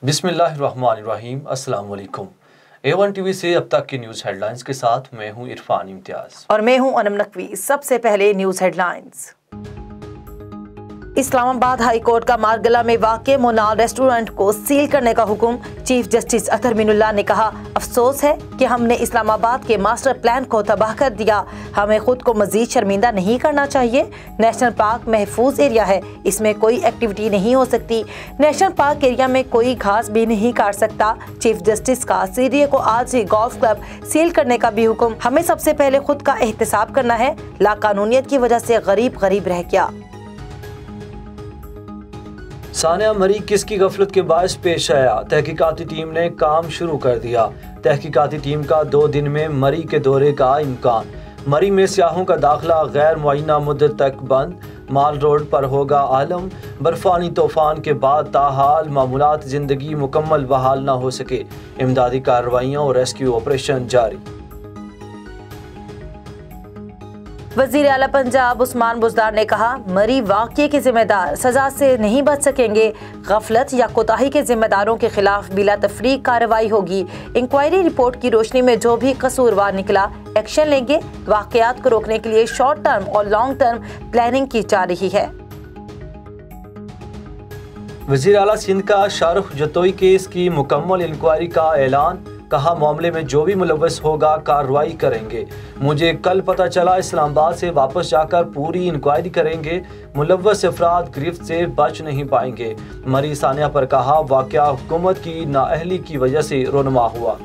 बिस्मिल्लाहिर्रहमानिर्रहीम। अस्सलाम वालेकुम। A1 टीवी से अब तक की न्यूज़ हेडलाइंस के साथ मैं हूं इरफान इम्तियाज और मैं हूं अनम नकवी। सबसे पहले news headlines. Islamabad high court का मारगला में वाक़े मोनाल रेस्टोरेंट को सील करने का हुक्म। चीफ जस्टिस अतहर मीनुल्लाह ने कहा, अफसोस है कि हमने इस्लामाबाद के मास्टर प्लान को तबाह कर दिया। हमें खुद को मजीद शर्मिंदा नहीं करना चाहिए। नेशनल पार्क महफूज एरिया है, इसमें कोई एक्टिविटी नहीं हो सकती। नेशनल पार्क एरिया में कोई घास भी नहीं काट सकता। चीफ जस्टिस का सीरिया को आज ही गोल्फ क्लब सील करने का भी हुक्म। हमें सबसे पहले खुद का एहतसाब करना है। लाकानूनियत की वजह से गरीब रह गया। सानिया मरी किसकी गफलत के बायस पेश आया। तहकीकाती टीम ने काम शुरू कर दिया। तहकीकाती टीम का 2 दिन में मरी के दौरे का इम्कान। मरी में सियाहों का दाखिला गैर मुअय्यना मुद्दत तक बंद। माल रोड पर होगा आलम। बर्फानी तूफान के बाद ताहाल मामूलात जिंदगी मुकम्मल बहाल न हो सके। इमदादी कार्रवाइयाँ और रेस्क्यू ऑपरेशन जारी। वज़ीर आला पंजाब उस्मान बुज़दार ने कहा, मरी वाक़ये के जिम्मेदार सजा से नहीं बच सकेंगे। गफलत या कोताही के जिम्मेदारों के खिलाफ बिला तफरीक कार्रवाई होगी। इंक्वायरी रिपोर्ट की रोशनी में जो भी कसूरवार निकला एक्शन लेंगे। वाक़यात को रोकने के लिए शॉर्ट टर्म और लॉन्ग टर्म प्लानिंग की जा रही है। वज़ीर आला सिंध का शाहरुख जतोई केस की मुकम्मल इंक्वायरी का ऐलान। कहा, मामले में जो भी मुलव्वस होगा कार्रवाई करेंगे। मुझे कल पता चला, इस्लामाबाद से वापस जाकर पूरी इंक्वायरी करेंगे। मुलव्वस अफराद गिरफ्त से बच नहीं पाएंगे। मरी सानिया पर कहा, वाक़या हुकूमत की नाअहली की वजह से रोनमा हुआ।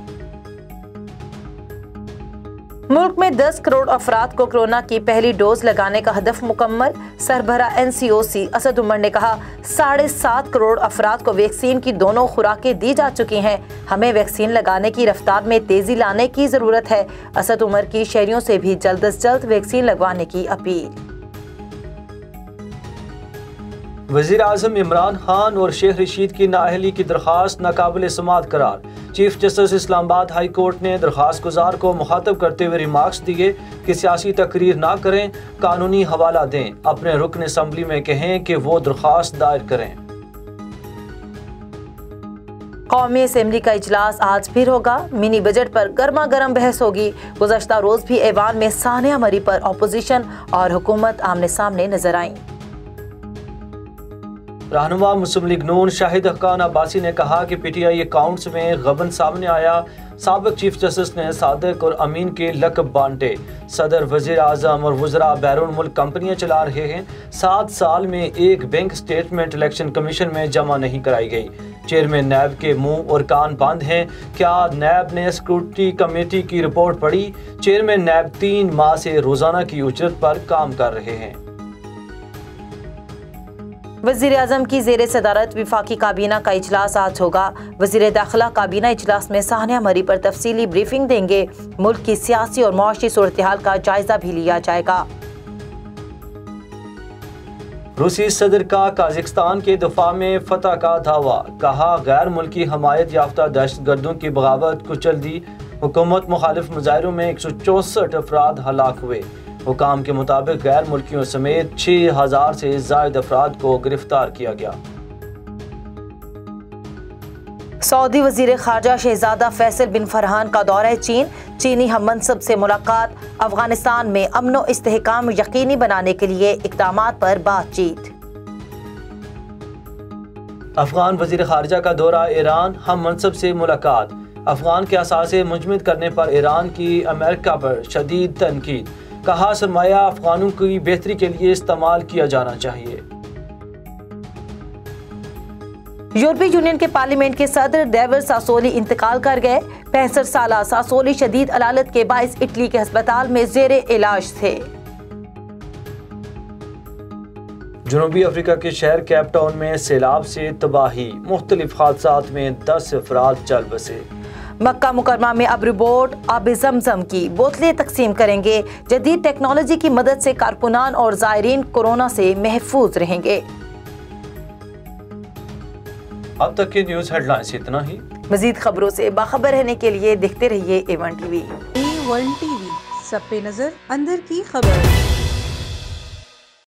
मुल्क में 10 करोड़ अफराद को कोरोना की पहली डोज लगाने का हदफ मुकम्मल। सरबरा NCOC असद उमर ने कहा, 7.5 करोड़ अफराद को वैक्सीन की दोनों खुराकें दी जा चुकी हैं। हमें वैक्सीन लगाने की रफ्तार में तेजी लाने की जरूरत है। असद उमर की शहरियों से भी जल्द अज जल्द वैक्सीन लगवाने की अपील। वज़ीर आज़म इमरान खान और शेख रशीद की नाअहली की दरख्वास्त नाकाबिल समाअत करार। Chief justice Islamabad high court ने दरख्वास्त गुजार को मुखातब करते हुए रिमार्क्स दिए कि सियासी तकरीर ना करें, कानूनी हवाला दें। अपने रुकन असम्बली में कहें कि वो दरख्वास्त दायर करें। कौमी असम्बली का इजलास आज फिर होगा। मिनी बजट पर गर्मा गर्म बहस होगी। गुज़श्ता रोज भी ऐवान में सानिया मरी पर अपोजिशन और हुकूमत आमने सामने नजर आई। रहनुमा मुस्लिम लीग नून शाहिद हक्कान अब्बासी ने कहा कि PTI अकाउंट्स में गबन सामने आया। साबिक चीफ जस्टिस ने सादिक और अमीन के लक़ब बांटे। सदर, वज़ीर आज़म और वज़रा बैरून मुल्क कंपनियां चला रहे हैं। 7 साल में एक बैंक स्टेटमेंट इलेक्शन कमीशन में जमा नहीं कराई गई। चेयरमैन नैब के मुंह और कान बंद हैं। क्या नैब ने सिक्योरिटी कमेटी की रिपोर्ट पढ़ी? चेयरमैन नैब 3 माह से रोजाना की उजरत पर काम कर रहे हैं। वज़ीर आज़म की ज़ेरे सदारत विफाकी काबीना का इजलास आज होगा। वज़ीर दाखिला काबीना इजलास में सानिया मरी पर तफसीली ब्रीफिंग देंगे। मुल्क की सियासी और मुआशी सूरत हाल का जायजा भी लिया जाएगा। रूसी सदर का काज़ाकिस्तान के दफा में फतह का दावा। कहा, गैर मुल्की हमायत याफ्ता दहशतगर्दों की बगावत कुचल दी। हुकूमत मुखालिफ मुजाहिरों में 164 अफराद हलाक हुए। हुकाम के मुताबिक गैर मुल्कियों समेत 6000 से ज़ायद अफराद को गिरफ्तार किया गया। सऊदी वज़ीर ख़ारजा शहज़ादा फैसल बिन फरहान का दौरा चीन। चीनी हम मनसब से मुलाकात। अफगानिस्तान में अमन और इस्तेहकाम यकीनी बनाने के लिए इक़दामात पर बातचीत। अफगान वज़ीर ख़ारजा का दौरा ईरान, हम मनसब से मुलाकात। अफगान के असासे मुजमिद करने पर ईरान की अमेरिका पर शदीद तनकीद। कहा, सरमाया अफगानों की बेहतरी के लिए इस्तेमाल किया जाना चाहिए। यूरोपीय यूनियन के पार्लियामेंट के सदर डेविड सासोली इंतकाल कर गए। 65 साला सासोली शदीद अलालत के बाइस इटली के अस्पताल में जेरे इलाज थे। जनूबी अफ्रीका के शहर केप टाउन में सैलाब से तबाही। मुख्तलिफ हादसात में 10 अफराद चल बसे। मक्का मुकरमा में अब रोबोट आब ज़मज़म की बोतलें तकसीम करेंगे। जदीद टेक्नोलॉजी की मदद से कारकुनान और ज़ायरीन कोरोना से महफूज रहेंगे। अब तक की न्यूज़ हेडलाइंस इतना ही। मज़ीद खबरों से बाखबर रहने के लिए देखते रहिए A1 TV। A1 TV, सब पे नजर, अंदर की खबर।